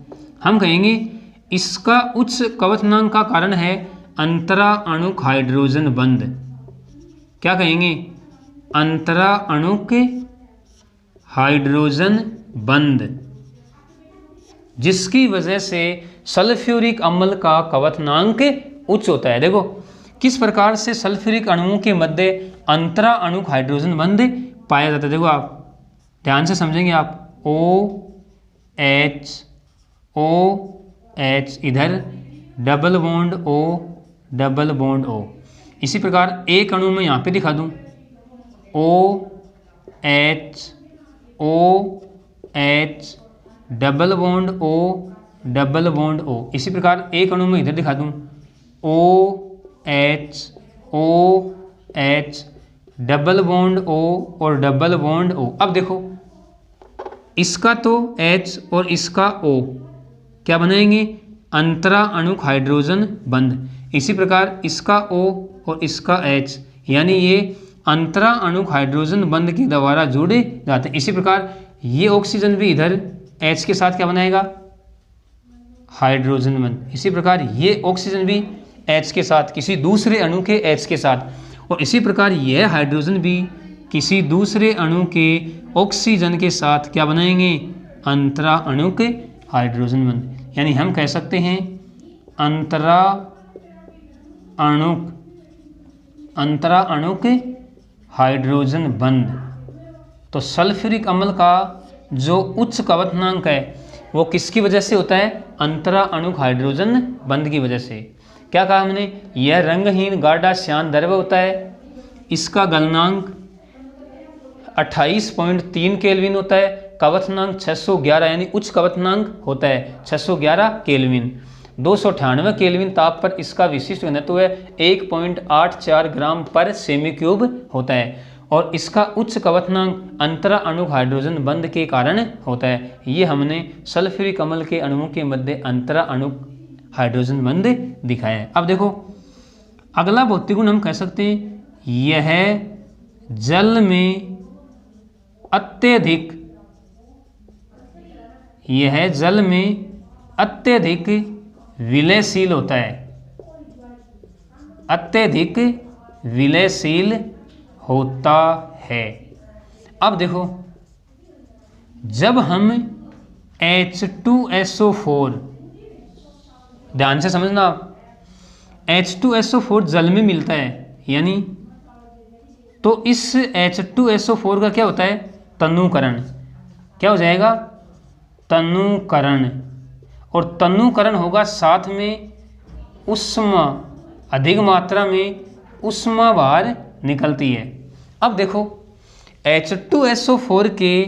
हम कहेंगे इसका उच्च क्वथनांक का कारण है अंतरा अणुक हाइड्रोजन बंध। क्या कहेंगे? अंतरा अणुक हाइड्रोजन बंध, जिसकी वजह से सल्फ्यूरिक अम्ल का क्वथनांक उच्च होता है। देखो किस प्रकार से सल्फ्यूरिक अणुओं के मध्य अंतरा अणुक हाइड्रोजन बंध पाया जाता है। देखो आप ध्यान से समझेंगे आप, OH इधर double bond O double bond O। इसी प्रकार एक अणु में यहाँ पे दिखा दूँ, OH double bond O double bond O। इसी प्रकार एक अणु में इधर दिखा दूँ, OH डबल बॉन्ड O और डबल बॉन्ड O। अब देखो इसका तो H और इसका O क्या बनाएंगे? अंतरा अणुक हाइड्रोजन बंध। इसी प्रकार इसका O और इसका H, यानी ये अंतरा अणुक हाइड्रोजन बंध के द्वारा जुड़े जाते हैं। इसी प्रकार ये ऑक्सीजन भी इधर H के साथ क्या बनाएगा? हाइड्रोजन बंध। इसी प्रकार ये ऑक्सीजन भी H के साथ, किसी दूसरे अणु के H के साथ, और इसी प्रकार यह हाइड्रोजन भी किसी दूसरे अणु के ऑक्सीजन के साथ क्या बनाएंगे? अंतरा अणुक हाइड्रोजन बंध। यानी हम कह सकते हैं अंतरा अणुक हाइड्रोजन बंध। तो सल्फ्यूरिक अम्ल का जो उच्च क्वथनांक है वो किसकी वजह से होता है? अंतरा अणुक हाइड्रोजन बंध की वजह से। क्या कहा हमने? यह रंगहीन गाढ़ा श्यान द्रव्य होता है। इसका गलनांक 28.3 केल्विन होता है। क्वथनांक 611 यानी उच्च क्वथनांक होता है 611 केल्विन। 298 केल्विन ताप पर इसका विशिष्ट घनत्व है 1.84 ग्राम पर सेमी क्यूब होता है। और इसका उच्च क्वथनांक अंतरा अणुक हाइड्रोजन बंध के कारण होता है। ये हमने सल्फ्यूरिक अम्ल के अणुओं के मध्य अंतरा अणुक हाइड्रोजन बंध दिखाया है। अब देखो अगला भौतिक गुण हम कह सकते हैं यह जल में अत्यधिक विलयशील होता है। अत्यधिक विलयशील होता है। अब देखो जब हम H2SO4, ध्यान से समझना आप, H2SO4 जल में मिलता है, यानी तो इस H2SO4 का क्या होता है? तनुकरण। क्या हो जाएगा? तनुकरण। और तनुकरण होगा साथ में ऊष्मा, अधिक मात्रा में ऊष्मा बाहर निकलती है। अब देखो H2SO4 के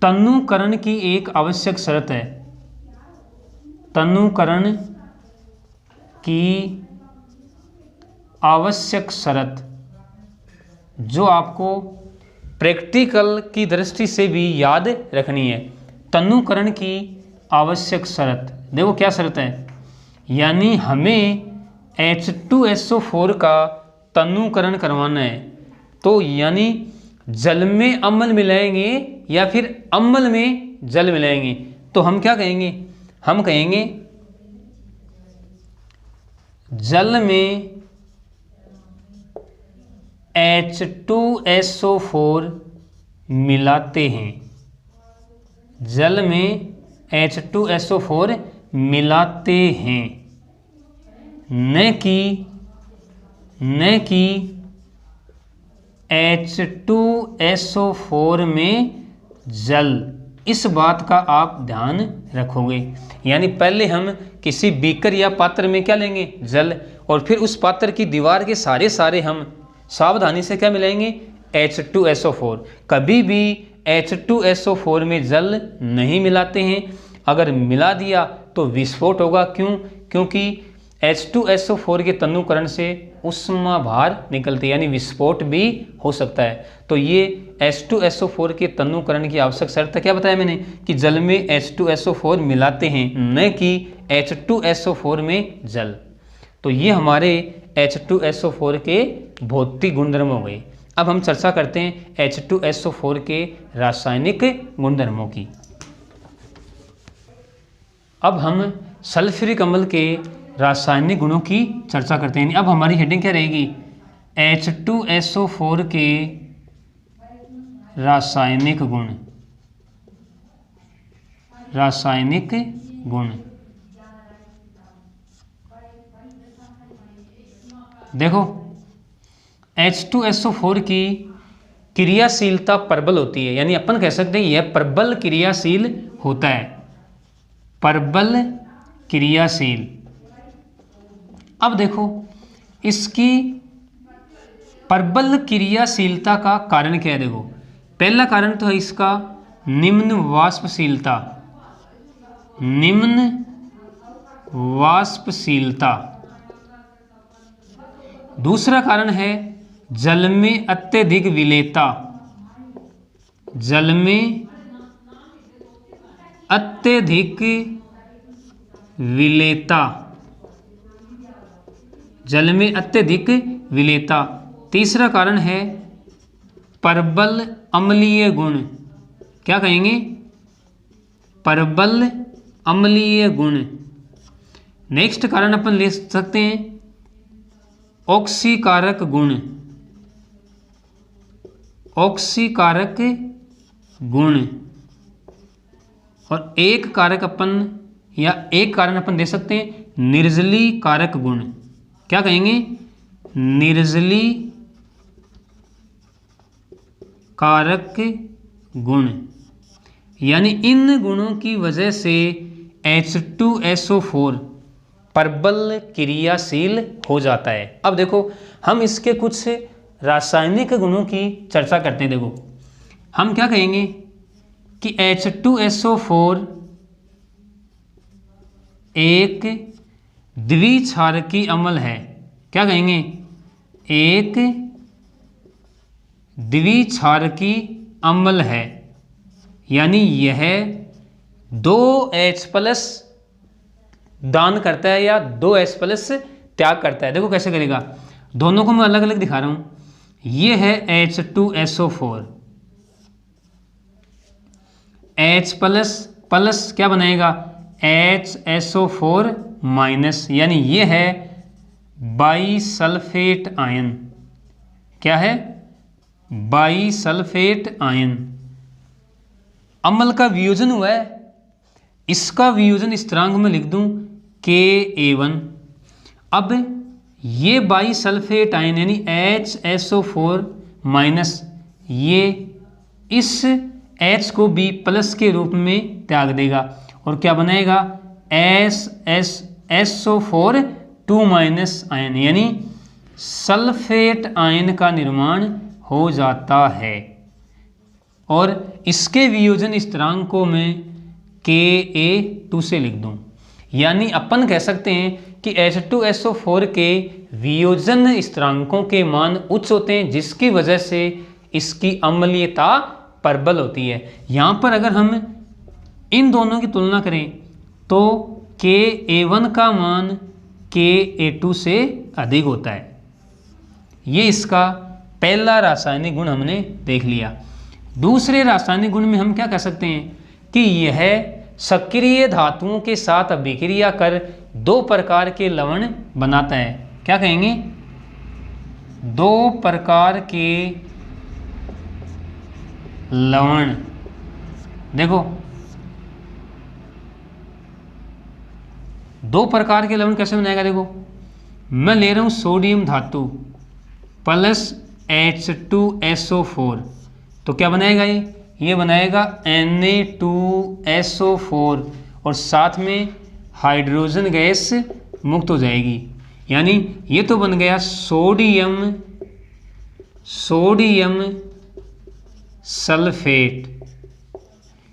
तनुकरण की एक आवश्यक शर्त है। तनुकरण की आवश्यक शर्त जो आपको प्रैक्टिकल की दृष्टि से भी याद रखनी है। तनुकरण की आवश्यक शर्त, देखो क्या शर्त है? यानी हमें H2SO4 का तनुकरण करवाना है। तो यानी जल में अम्ल मिलाएंगे या फिर अम्ल में जल मिलाएंगे, तो हम क्या कहेंगे? हम कहेंगे जल में H2SO4 मिलाते हैं, जल में H2SO4 मिलाते हैं, न कि H2SO4 में जल। इस बात का आप ध्यान रखोगे। यानी पहले हम किसी बीकर या पात्र में क्या लेंगे, जल, और फिर उस पात्र की दीवार के सारे हम सावधानी से क्या मिलाएंगे, H2SO4। कभी भी H2SO4 में जल नहीं मिलाते हैं। अगर मिला दिया तो विस्फोट होगा। क्यों? क्योंकि H2SO4 के तनुकरण से ऊष्मा बाहर निकलती है, यानी विस्फोट भी हो सकता है। तो ये H2SO4 के तनुकरण की आवश्यक शर्त क्या बताया मैंने, कि जल में H2SO4 मिलाते हैं, न कि H2SO4 में जल। तो ये हमारे H2SO4 के भौतिक गुणधर्म हो गए। अब हम चर्चा करते हैं H2SO4 के रासायनिक गुणधर्मों की। अब हम सल्फ्यूरिक अम्ल के रासायनिक गुणों की चर्चा करते हैं। अब हमारी हेडिंग क्या रहेगी, H2SO4 के रासायनिक गुण। रासायनिक गुण देखो, H2SO4 की क्रियाशीलता प्रबल होती है, यानी अपन कह सकते हैं यह प्रबल क्रियाशील होता है, प्रबल क्रियाशील। अब देखो, इसकी प्रबल क्रियाशीलता का कारण क्या है। देखो, पहला कारण तो है इसका निम्न वाष्पशीलता, निम्न वाष्पशीलता। दूसरा कारण है जल में अत्यधिक विलेयता, जल में अत्यधिक विलेयता, जल में अत्यधिक विलेयता। तीसरा कारण है प्रबल अम्लीय गुण। क्या कहेंगे, प्रबल अम्लीय गुण। नेक्स्ट कारण अपन ले सकते हैं ऑक्सीकारक गुण, ऑक्सीकारक गुण। और एक कारक अपन या एक कारण अपन दे सकते हैं निर्जली कारक गुण। क्या कहेंगे, निर्जली कारक गुण। यानी इन गुणों की वजह से H2SO4 प्रबल क्रियाशील हो जाता है। अब देखो, हम इसके कुछ रासायनिक गुणों की चर्चा करते हैं। देखो, हम क्या कहेंगे कि H2SO4 एक द्विक्षारकी अम्ल है। क्या कहेंगे, एक द्विक्षारकी अम्ल है, यानी यह 2H+ दान करता है या 2H+ त्याग करता है। देखो कैसे करेगा, दोनों को मैं अलग अलग दिखा रहा हूं। ये है H2SO4, H+ क्या बनाएगा, HSO4-, यानी ये है बाईसल्फेट आयन। क्या है, बाईसल्फेट आयन। अम्ल का वियोजन हुआ है, इसका वियोजन स्थिरांक में लिख दूं Ka1। अब ये बाईसल्फेट आयन यानी HSO4-, ये इस H को B+ के रूप में त्याग देगा और क्या बनाएगा, SO4-, आयन, यानी सल्फेट आयन का निर्माण हो जाता है। और इसके वियोजन स्थिरांक को मैं Ka2 से लिख दूं। यानी अपन कह सकते हैं कि H2SO4 के वियोजन स्थिरांकों के मान उच्च होते हैं, जिसकी वजह से इसकी अम्लीयता प्रबल होती है। यहाँ पर अगर हम इन दोनों की तुलना करें तो Ka1 का मान Ka2 से अधिक होता है। ये इसका पहला रासायनिक गुण हमने देख लिया। दूसरे रासायनिक गुण में हम क्या कह सकते हैं कि यह सक्रिय धातुओं के साथ अभिक्रिया कर 2 प्रकार के लवण बनाता है। क्या कहेंगे, दो प्रकार के लवण, देखो दो प्रकार के लवण कैसे बनाएगा, देखो मैं ले रहा हूँ सोडियम धातु प्लस H2SO4, तो क्या बनाएगा ये बनाएगा Na2SO4 और साथ में हाइड्रोजन गैस मुक्त हो जाएगी। यानी ये तो बन गया सोडियम सल्फेट,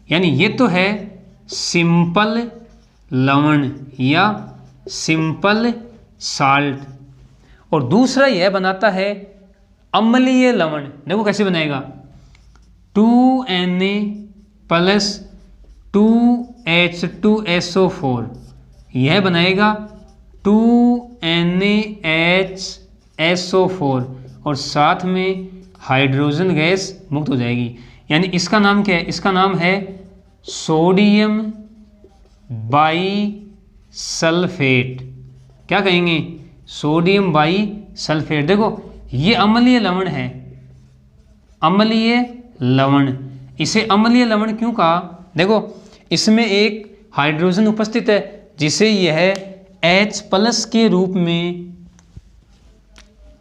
यानी ये तो है सिंपल लवण या सिंपल साल्ट। और दूसरा यह बनाता है अम्लीय लवण, देखो कैसे बनेगा 2Na प्लस 2H2SO4, यह बनाएगा 2NaHSO4 और साथ में हाइड्रोजन गैस मुक्त हो जाएगी। यानी इसका नाम क्या है, इसका नाम है सोडियम बाईसल्फेट। क्या कहेंगे, सोडियम बाईसल्फेट। देखो ये अम्लीय लवण है, अम्लीय लवण। इसे अम्लीय लवण क्यों कहा, देखो इसमें एक हाइड्रोजन उपस्थित है जिसे यह H प्लस के रूप में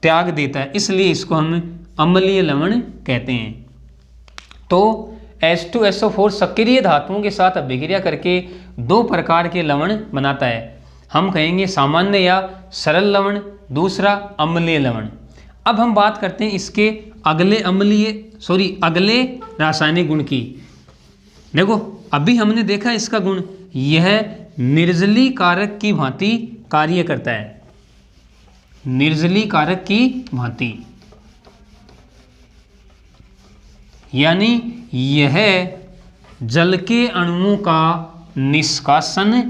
त्याग देता है, इसलिए इसको हम अम्लीय लवण कहते हैं। तो H2SO4 सक्रिय धातुओं के साथ अभिक्रिया करके दो प्रकार के लवण बनाता है। हम कहेंगे सामान्य या सरल लवण, दूसरा अम्लीय लवण। अब हम बात करते हैं इसके अगले रासायनिक गुण की। देखो अभी हमने देखा इसका गुण, यह निर्जली कारक की भांति कार्य करता है, निर्जली कारक की भांति, यानी यह जल के अणुओं का निष्कासन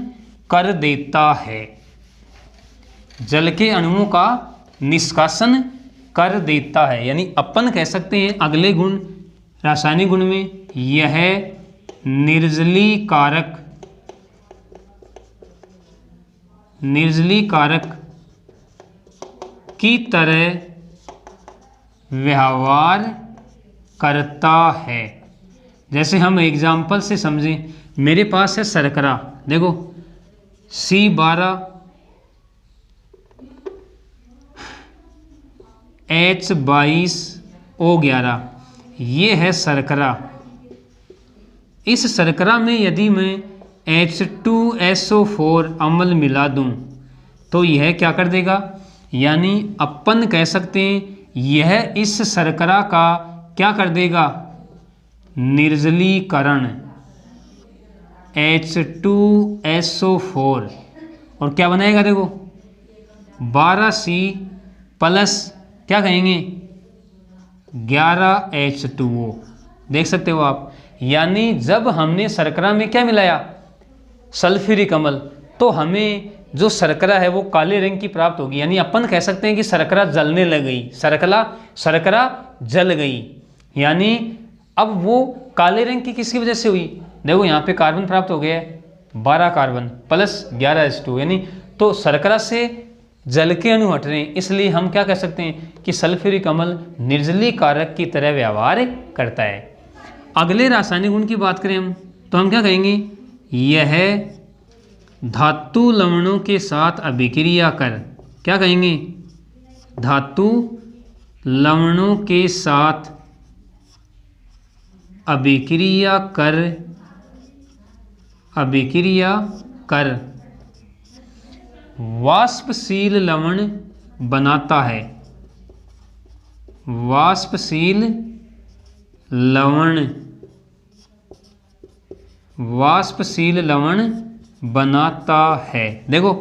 कर देता है, जल के अणुओं का निष्कासन कर देता है। यानी अपन कह सकते हैं अगले गुण, रासायनिक गुण में, यह निर्जली कारक की तरह व्यवहार करता है। जैसे हम एग्जाम्पल से समझें, मेरे पास है शर्करा, देखो C12H22O11, ये है शर्करा। इस शर्करा में यदि मैं H2SO4 अम्ल मिला दूं तो यह क्या कर देगा, यानी अपन कह सकते हैं यह इस शर्करा का क्या कर देगा, निर्जलीकरण, H2SO4, और क्या बनाएगा, देखो 12C प्लस क्या कहेंगे 11H2O, देख सकते हो आप। यानी जब हमने शर्करा में क्या मिलाया, सल्फ्यूरिक अम्ल, तो हमें जो शर्करा है वो काले रंग की प्राप्त होगी। यानी अपन कह सकते हैं कि शर्करा जलने लग गई, शर्करा जल गई। यानी अब वो काले रंग की किसकी वजह से हुई, देखो यहाँ पे कार्बन प्राप्त हो गया है 12 कार्बन प्लस 11H2, यानी तो शर्करा से जल के अणु हट रहे हैं, इसलिए हम क्या कह सकते हैं कि सल्फ्यूरिक अम्ल निर्जली कारक की तरह व्यवहार करता है। अगले रासायनिक गुण की बात करें हम, तो हम क्या कहेंगे, यह धातु लवणों के साथ अभिक्रिया कर, क्या कहेंगे, धातु लवणों के साथ अभिक्रिया कर वाष्पशील लवण बनाता है, वाष्पशील लवण बनाता है। देखो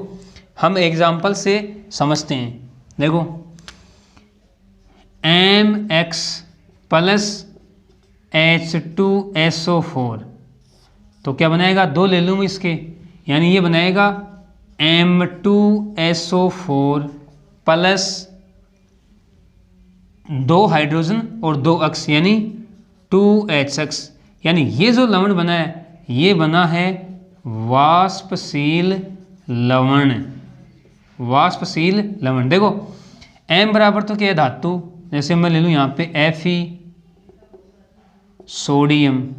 हम एग्जाम्पल से समझते हैं, देखो MX प्लस H2SO4, तो क्या बनाएगा, दो ले लूँ इसके, यानी ये बनाएगा M2SO4 प्लस 2 हाइड्रोजन और 2 अक्ष यानी 2HX। यानी ये जो लवण बना है ये बना है वाष्पशील लवण। देखो M बराबर तो क्या है धातु, जैसे मैं ले लूँ यहाँ पे Fe सोडियम,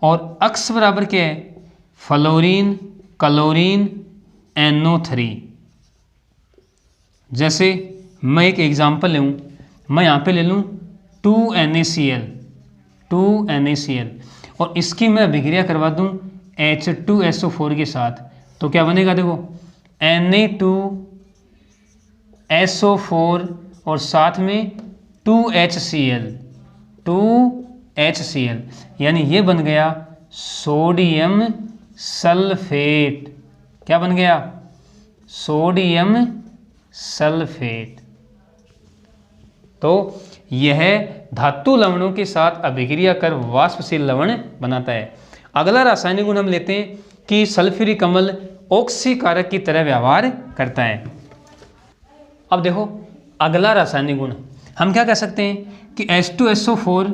और अक्स बराबर क्या है फ्लोरीन क्लोरीन NO3। जैसे मैं एक एग्जांपल लूँ, मैं यहाँ पे ले लूँ 2NaCl और इसकी मैं अभिक्रिया करवा दूँ H2SO4 के साथ, तो क्या बनेगा देखो Na2SO4 और साथ में 2HCl, यानी ये बन गया सोडियम सल्फेट। क्या बन गया सोडियम सल्फेट। तो यह धातु लवणों के साथ अभिक्रिया कर वाष्पशील लवण बनाता है। अगला रासायनिक गुण हम लेते हैं कि सल्फ्यूरिक अम्ल ऑक्सीकारक की तरह व्यवहार करता है। अब देखो अगला रासायनिक गुण हम क्या कह सकते हैं कि H2SO4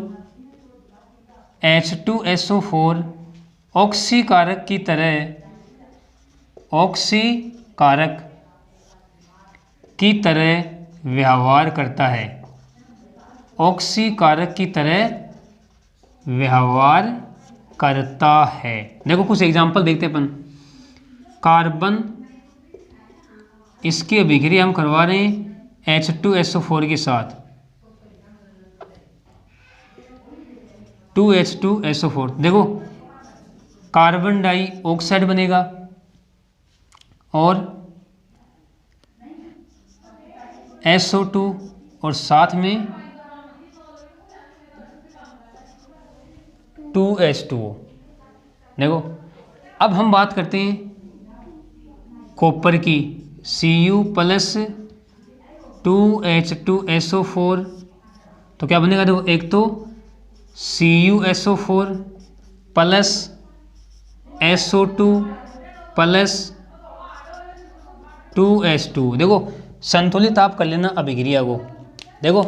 ऑक्सीकारक की तरह व्यवहार करता है, ऑक्सीकारक की तरह व्यवहार करता है। देखो कुछ एग्जांपल देखते हैं अपन। कार्बन, इसकी अभिक्रिया हम करवा रहे हैं H2SO4 के साथ, 2H2SO4। देखो कार्बन डाइऑक्साइड बनेगा और SO2 और साथ में 2H2O। देखो अब हम बात करते हैं कॉपर की, Cu प्लस 2H2SO4, तो क्या बनेगा देखो, एक तो CuSO4 plus SO2 plus 2H2। देखो संतुलित आप कर लेना अभिक्रिया को। देखो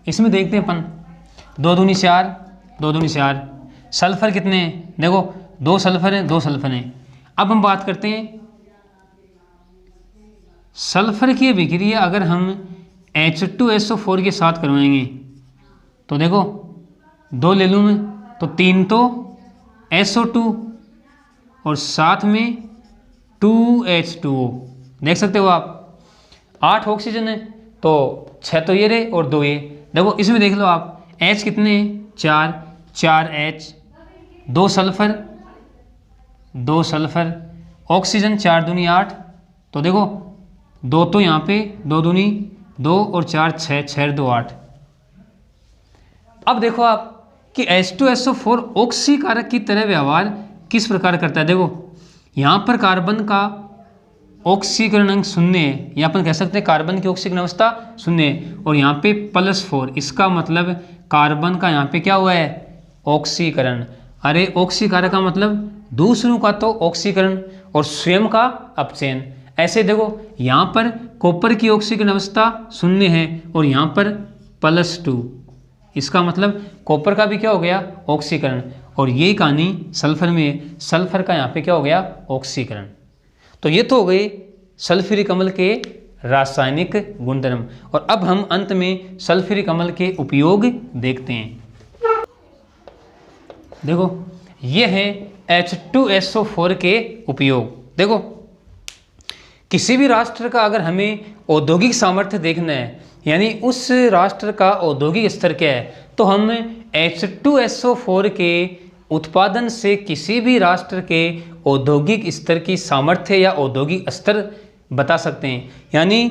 इसमें देखते हैं अपन 2 दूनी 4, 2 दूनी 4, सल्फर कितने हैं, देखो 2 सल्फर हैं, 2 सल्फर हैं। अब हम बात करते हैं सल्फर की अभिक्रिया अगर हम H2SO4 के साथ करवाएंगे तो देखो 2 ले लूँ मैं तो 3 तो SO2 और साथ में 2H2O। देख सकते हो आप 8 ऑक्सीजन है तो 6 तो ये रहे और 2 ये। देखो इसमें देख लो आप H कितने हैं, 4H, 2 सल्फर, 2 सल्फर, ऑक्सीजन 4 दूनी 8, तो देखो 2 तो यहाँ पे 2 दूनी 2 और 4 6, 6 2 8। अब देखो आप कि H2SO4 ऑक्सीकारक की तरह व्यवहार किस प्रकार करता है। देखो यहाँ पर कार्बन का ऑक्सीकरण अंक 0 है, या अपन कह सकते हैं कार्बन की ऑक्सीकरण अवस्था 0 है, और यहाँ पे +4, इसका मतलब कार्बन का यहाँ पे क्या हुआ है ऑक्सीकरण। अरे ऑक्सीकारक का मतलब दूसरों का तो ऑक्सीकरण और स्वयं का अपचयन। ऐसे देखो यहाँ पर कॉपर की ऑक्सीकरण अवस्था 0 है और यहाँ पर +2, इसका मतलब कॉपर का भी क्या हो गया ऑक्सीकरण, और ये कहानी सल्फर में है, सल्फर का यहाँ पे क्या हो गया ऑक्सीकरण। तो ये तो हो गए सल्फ्यूरिक अम्ल के रासायनिक गुणधर्म, और अब हम अंत में सल्फ्यूरिक अम्ल के उपयोग देखते हैं। देखो ये है H2SO4 के उपयोग। देखो किसी भी राष्ट्र का अगर हमें औद्योगिक सामर्थ्य देखना है, यानी उस राष्ट्र का औद्योगिक स्तर क्या है, तो हम H2SO4 के उत्पादन से किसी भी राष्ट्र के औद्योगिक स्तर की सामर्थ्य या औद्योगिक स्तर बता सकते हैं। यानी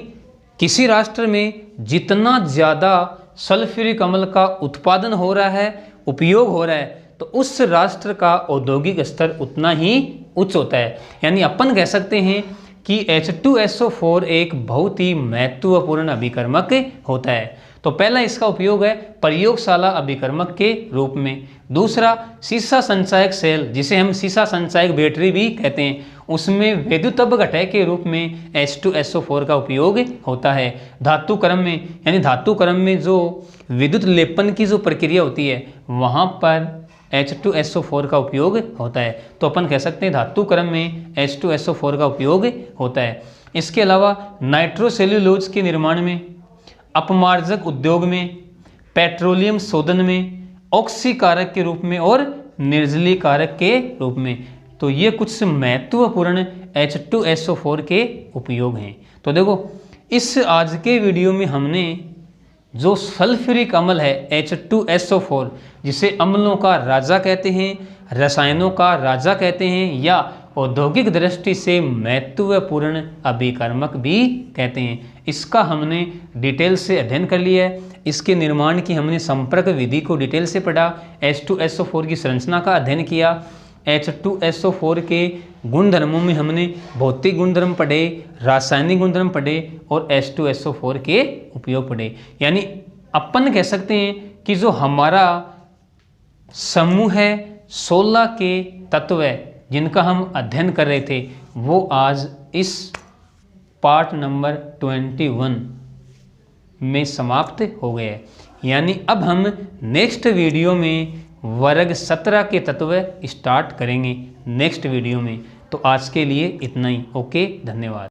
किसी राष्ट्र में जितना ज़्यादा सल्फ्यूरिक अम्ल का उत्पादन हो रहा है, उपयोग हो रहा है, तो उस राष्ट्र का औद्योगिक स्तर उतना ही उच्च होता है। यानी अपन कह सकते हैं कि H2SO4 एक बहुत ही महत्वपूर्ण अभिकर्मक होता है। तो पहला इसका उपयोग है प्रयोगशाला अभिकर्मक के रूप में। दूसरा सीसा संचायक सेल, जिसे हम सीसा संचायक बैटरी भी कहते हैं, उसमें विद्युत अपघटय के रूप में H2SO4 का उपयोग होता है। धातु क्रम में, यानी धातु क्रम में जो विद्युत लेपन की जो प्रक्रिया होती है वहाँ पर H2SO4 का उपयोग होता है। तो अपन कह सकते हैं धातु क्रम में H2SO4 का उपयोग होता है। इसके अलावा नाइट्रोसेल्यूलोज के निर्माण में अपमार्जक उद्योग में, पेट्रोलियम शोधन में, ऑक्सीकारक के रूप में और निर्जलीकारक के रूप में। तो ये कुछ महत्वपूर्ण H2SO4 के उपयोग हैं। तो देखो इस आज के वीडियो में हमने जो सल्फ्यूरिक अम्ल है H2SO4, जिसे अम्लों का राजा कहते हैं, रसायनों का राजा कहते हैं या औद्योगिक दृष्टि से महत्वपूर्ण अभिकर्मक भी कहते हैं, इसका हमने डिटेल से अध्ययन कर लिया है। इसके निर्माण की हमने संपर्क विधि को डिटेल से पढ़ा, H2SO4 की संरचना का अध्ययन किया, H2SO4 के गुणधर्मों में हमने भौतिक गुणधर्म पढ़े, रासायनिक गुणधर्म पढ़े और H2SO4 के उपयोग पढ़े। यानी अपन कह सकते हैं कि जो हमारा समूह है 16 के तत्व है जिनका हम अध्ययन कर रहे थे, वो आज इस पार्ट नंबर 21 में समाप्त हो गए। यानी अब हम नेक्स्ट वीडियो में वर्ग 17 के तत्व स्टार्ट करेंगे नेक्स्ट वीडियो में। तो आज के लिए इतना ही। ओके, धन्यवाद।